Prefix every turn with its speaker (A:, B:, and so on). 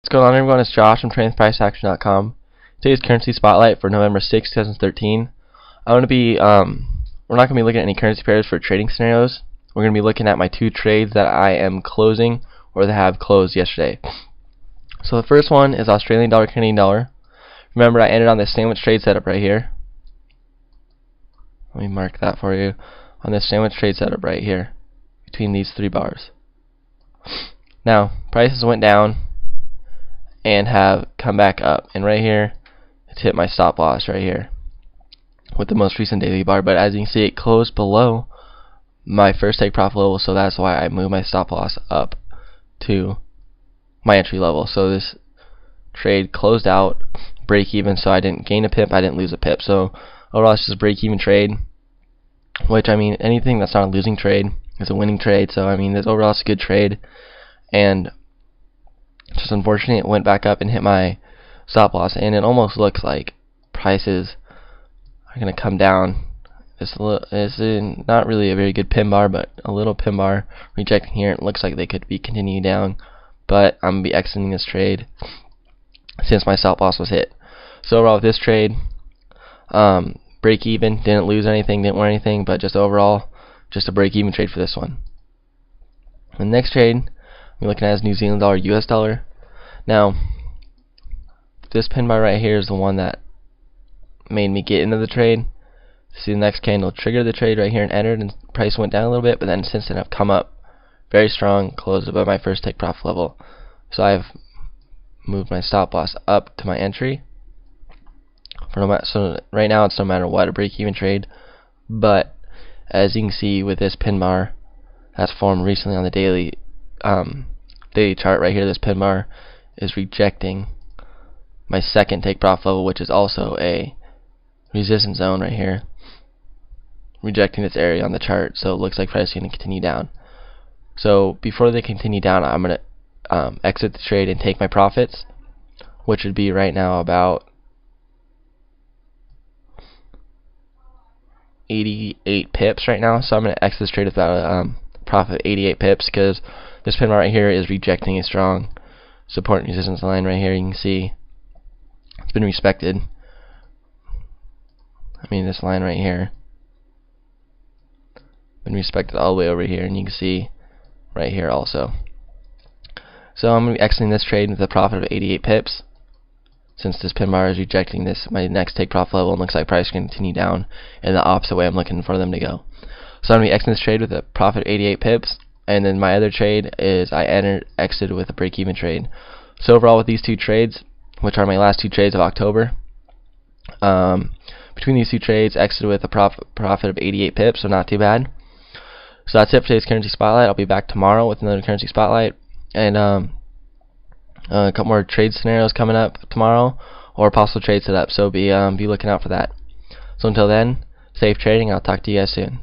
A: What's going on, everyone? It's Josh from TradingPriceAction.com. Today's currency spotlight for November 6, 2013. I'm going to be, we're not going to be looking at any currency pairs for trading scenarios. We're going to be looking at my two trades that I am closing or that have closed yesterday. So the first one is Australian dollar, Canadian dollar. Remember, I ended on this sandwich trade setup right here. Let me mark that for you. On this sandwich trade setup right here, between these three bars. Now, prices went down and have come back up, and right here it's hit my stop loss right here with the most recent daily bar, but as you can see, it closed below my first take profit level, so that's why I moved my stop loss up to my entry level. So this trade closed out break even, so I didn't gain a pip, I didn't lose a pip. So overall it's just a break even trade, which, I mean, anything that's not a losing trade is a winning trade. So I mean, this overall it's a good trade, and just unfortunately it went back up and hit my stop loss, and it almost looks like prices are going to come down. It's not really a very good pin bar, but a little pin bar rejecting here. It looks like they could be continuing down, but I'm going to be exiting this trade since my stop loss was hit. So overall with this trade, break even, didn't lose anything, didn't win anything, but just overall just a break even trade for this one. The next trade we're looking at is New Zealand dollar, US dollar. Now, this pin bar right here is the one that made me get into the trade. See, the next candle triggered the trade right here and entered, and price went down a little bit, but then since then I've come up very strong, closed above my first take profit level. So I've moved my stop loss up to my entry. So right now it's no matter what, a break even trade, but as you can see with this pin bar that's formed recently on the daily chart right here, this pin bar is rejecting my second take profit level, which is also a resistance zone right here, rejecting this area on the chart. So it looks like price is going to continue down. So before they continue down, I'm going to exit the trade and take my profits, which would be right now about 88 pips right now. So I'm going to exit this trade with about a profit of 88 pips, because this pin bar right here is rejecting a strong support and resistance line right here. You can see it's been respected. I mean, this line right here been respected all the way over here, and you can see right here also. So I'm going to be exiting this trade with a profit of 88 pips, since this pin bar is rejecting this, my next take profit level, and looks like price can continue down in the opposite way I'm looking for them to go. So I'm going to be exiting this trade with a profit of 88 pips, and then my other trade is I exited with a break-even trade. So overall with these two trades, which are my last two trades of October, between these two trades, exited with a profit of 88 pips, so not too bad. So that's it for today's currency spotlight. I'll be back tomorrow with another currency spotlight, and a couple more trade scenarios coming up tomorrow, or possible trade setup. So be looking out for that. So until then, safe trading. I'll talk to you guys soon.